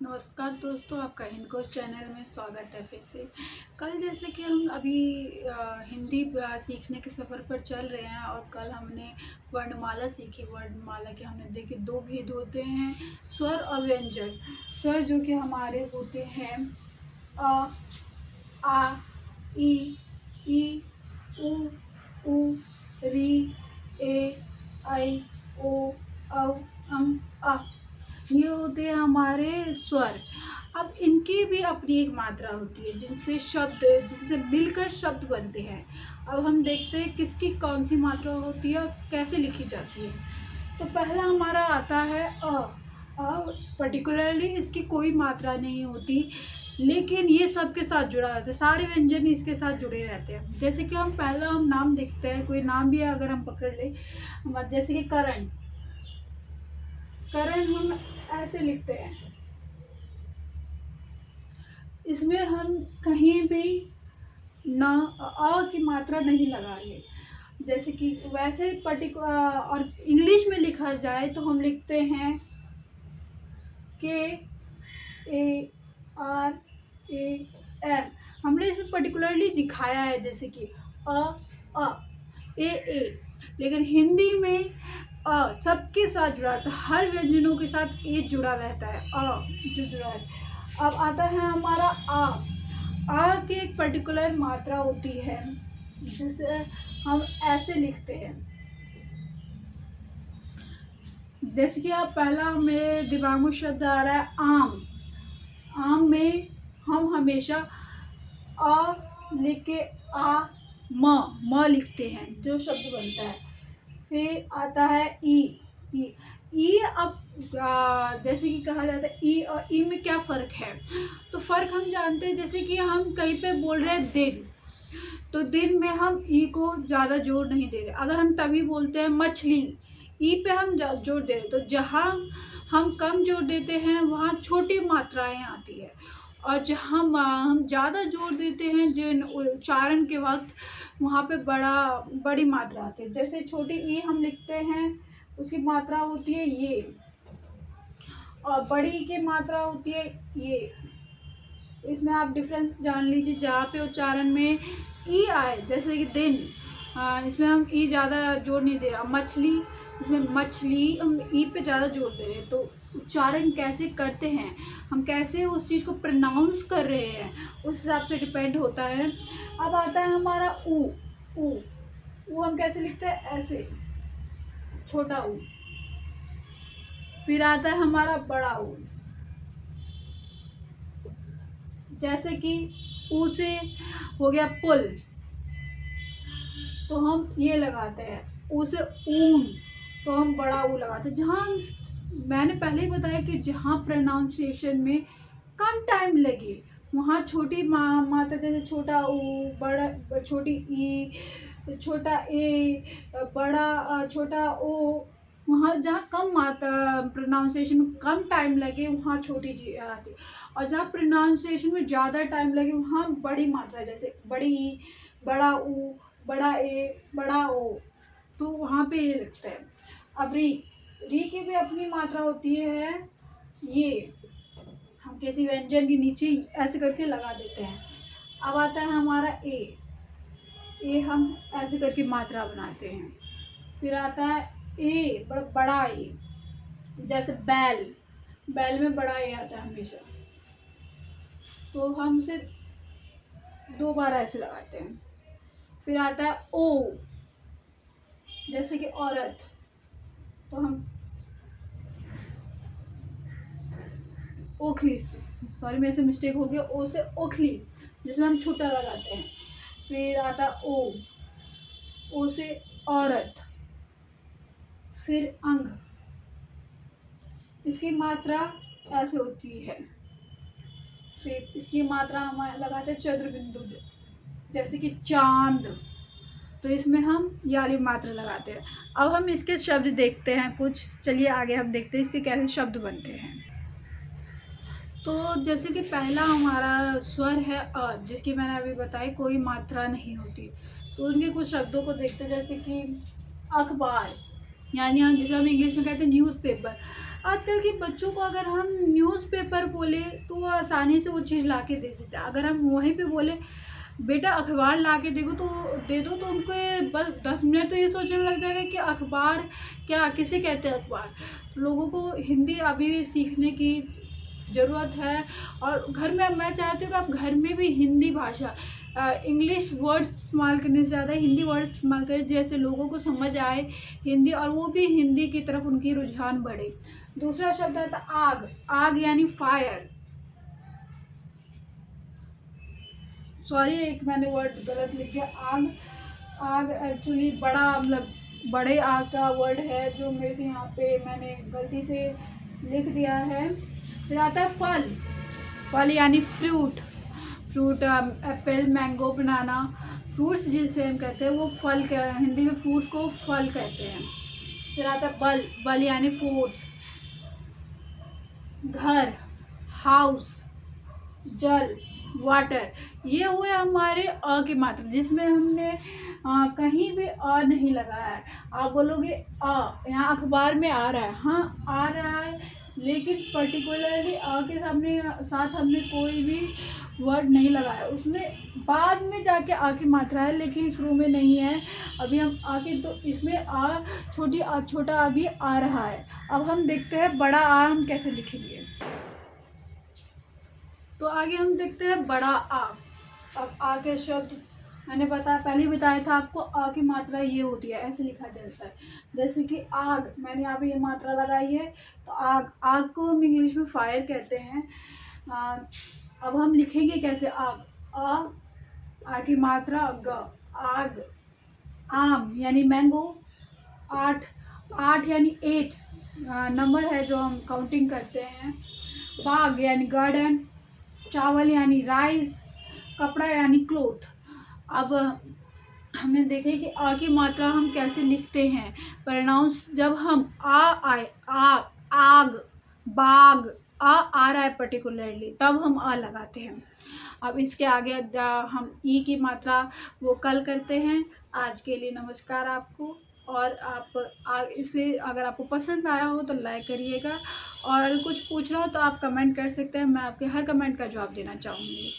नमस्कार दोस्तों, आपका हिंदकोश चैनल में स्वागत है फिर से। कल जैसे कि हम अभी हिंदी सीखने के सफ़र पर चल रहे हैं और कल हमने वर्णमाला सीखी। वर्णमाला के हमने देखे दो भेद होते हैं, स्वर और व्यंजन। स्वर जो कि हमारे होते हैं अ, आ, ई, उ, री, ए, आई, ओ, औ, अ। ये होते हैं हमारे स्वर। अब इनकी भी अपनी एक मात्रा होती है जिनसे मिलकर शब्द बनते हैं। अब हम देखते हैं किसकी कौन सी मात्रा होती है और कैसे लिखी जाती है। तो पहला हमारा आता है पर्टिकुलरली इसकी कोई मात्रा नहीं होती, लेकिन ये सबके साथ जुड़ा रहता है। सारे व्यंजन इसके साथ जुड़े रहते हैं। जैसे कि हम नाम देखते हैं, कोई नाम भी अगर हम पकड़ लें, जैसे कि करण। करण हम ऐसे लिखते हैं, इसमें हम कहीं भी ना अ की मात्रा नहीं लगाएंगे। जैसे कि वैसे और इंग्लिश में लिखा जाए तो हम लिखते हैं KARAN। हमने इसमें पर्टिकुलरली दिखाया है, जैसे कि अ ए। लेकिन हिंदी में सबके साथ जुड़ा रहता है, हर व्यंजनों के साथ ए जुड़ा रहता है, जो जुड़ा है। अब आता है हमारा आ की एक पर्टिकुलर मात्रा होती है जिसे हम ऐसे लिखते हैं। जैसे कि आप पहला मेरे दिमाग में शब्द आ रहा है आम। आम में हम हमेशा अ लिख के म लिखते हैं, जो शब्द बनता है। फिर आता है ई। अब जैसे कि कहा जाता है ई और ई में क्या फ़र्क है, तो फ़र्क हम जानते हैं। जैसे कि हम कहीं पे बोल रहे हैं दिन, तो दिन में हम ई को ज़्यादा जोर नहीं दे रहे। अगर हम तभी बोलते हैं मछली, ई पे हम जोर दे रहे, तो जहाँ हम कम जोर देते हैं वहाँ छोटी मात्राएं आती है, और जहाँ हम ज़्यादा जोर देते हैं जिन उच्चारण के वक्त, वहाँ पे बड़ी मात्रा आती है। जैसे छोटी ई हम लिखते हैं, उसकी मात्रा होती है ये, और बड़ी ई की मात्रा होती है ये। इसमें आप डिफरेंस जान लीजिए। जहाँ पे उच्चारण में ई आए, जैसे कि दिन, इसमें हम ई ज़्यादा जोर नहीं दे रहा। मछली, इसमें मछली हम ई पे ज़्यादा जोर दे रहे हैं। तो उच्चारण कैसे करते हैं, हम कैसे उस चीज़ को प्रोनाउंस कर रहे हैं, उस हिसाब से डिपेंड होता है। अब आता है हमारा ऊ हम कैसे लिखते हैं, ऐसे, छोटा ऊ। फिर आता है हमारा बड़ा ऊ, जैसे कि ऊ से हो गया पुल, तो हम ये लगाते हैं। ऊ से ऊन, तो हम बड़ा ऊ लगाते हैं। जहाँ मैंने पहले ही बताया कि जहाँ प्रोनाउंसिएशन में कम टाइम लगे, वहाँ छोटी मात्रा, जैसे छोटा ऊ, बड़ा, छोटी ई, छोटा ए, बड़ा, छोटा ओ, वहाँ जहाँ कम मात्रा प्रोनाउंसिएशन में कम टाइम लगे वहाँ छोटी जी आती है, और जहाँ प्रोनाउंसिएशन में ज़्यादा टाइम लगे वहाँ बड़ी मात्रा, जैसे बड़ी ई, बड़ा ऊ, बड़ा ए, बड़ा ओ, तो वहाँ पे ये लिखते हैं। अब री की भी अपनी मात्रा होती है। ये हम किसी व्यंजन के नीचे ऐसे करके लगा देते हैं। अब आता है हमारा ए हम ऐसे करके मात्रा बनाते हैं। फिर आता है ए, बड़ा ए, जैसे बैल में बड़ा ए आता है हमेशा, तो हम उसे 2 बार ऐसे लगाते हैं। फिर आता है ओ, जैसे कि औरत, तो हम ओखली, सॉरी मेरे से मिस्टेक हो गया, ओ से ओखली, जिसमें हम छोटा लगाते हैं। फिर आता ओ से औरत, फिर अंग, इसकी मात्रा ऐसे होती है। फिर इसकी मात्रा हम लगाते हैं चंद्र बिंदु, जैसे कि चांद, तो इसमें हम ये वाली मात्रा लगाते हैं। अब हम इसके शब्द देखते हैं कुछ। चलिए आगे हम देखते हैं इसके कैसे शब्द बनते हैं। तो जैसे कि पहला हमारा स्वर है अ, जिसकी मैंने अभी बताई कोई मात्रा नहीं होती, तो उनके कुछ शब्दों को देखते हैं। जैसे कि अखबार, यानी हम जिसे हम इंग्लिश में कहते हैं न्यूज़पेपर। आजकल के बच्चों को अगर हम न्यूज़पेपर बोले तो वो आसानी से वो चीज़ ला के दे देते हैं। अगर हम वहीं पे बोले बेटा अखबार ला के देखो तो दे दो, तो उनको बस 10 मिनट तो ये सोचने में लग जाएगा कि अखबार क्या, किसे कहते हैं अखबार। लोगों को हिंदी अभी भी सीखने की ज़रूरत है। और घर में मैं चाहती हूँ कि आप घर में भी हिंदी भाषा इंग्लिश वर्ड्स इस्तेमाल करने से ज़्यादा हिंदी वर्ड्स इस्तेमाल करें, जैसे लोगों को समझ आए हिंदी और वो भी हिंदी की तरफ उनकी रुझान बढ़े। दूसरा शब्द आता है आग। आग यानी फायर। सॉरी, एक मैंने वर्ड गलत लिख दिया। आग, आग एक्चुअली बड़ा मतलब बड़े आग का वर्ड है जो मेरे यहाँ पे मैंने गलती से लिख दिया है। फिर आता है फल। फल यानी फ्रूट। फ्रूट एप्पल, मैंगो, बनाना, फ्रूट्स जिसे हम कहते हैं वो फल हिंदी में फ्रूट्स को फल कहते हैं। फिर आता है बल। बल यानी फोर्स। घर, हाउस, जल, वाटर। ये हुए हमारे अ की मात्रा जिसमें हमने कहीं भी अ नहीं लगाया है। आप बोलोगे यहाँ अखबार में आ रहा है, हाँ आ रहा है, लेकिन पर्टिकुलरली अ के साथ हमने कोई भी वर्ड नहीं लगाया। उसमें बाद में जाके आ की मात्रा है, लेकिन शुरू में नहीं है। अभी हम आ के तो इसमें आ छोटा अभी आ रहा है। अब हम देखते हैं बड़ा आ हम कैसे लिखेंगे। तो आगे हम देखते हैं बड़ा आ। अब आ के शब्द मैंने पहले ही बताया था आपको, आ की मात्रा ये होती है, ऐसे लिखा जाता है। जैसे कि आग, मैंने यहाँ पे ये मात्रा लगाई है, तो आग, आग को हम इंग्लिश में फायर कहते हैं। अब हम लिखेंगे कैसे आग। आ की मात्रा ग, आग। आम यानी मैंगो। 8 यानी 8 नंबर है जो हम काउंटिंग करते हैं। बाग यानी गार्डन। चावल यानी राइस। कपड़ा यानी क्लोथ। अब हमने देखे कि आ की मात्रा हम कैसे लिखते हैं। प्रोनाउंस जब हम आए, आग, बाग, आ रहा है पर्टिकुलरली, तब हम आ लगाते हैं। अब इसके आगे हम ई की मात्रा वो कल करते हैं। आज के लिए नमस्कार आपको। और आप इसे अगर आपको पसंद आया हो तो लाइक करिएगा, और अगर कुछ पूछना हो तो आप कमेंट कर सकते हैं। मैं आपके हर कमेंट का जवाब देना चाहूँगी।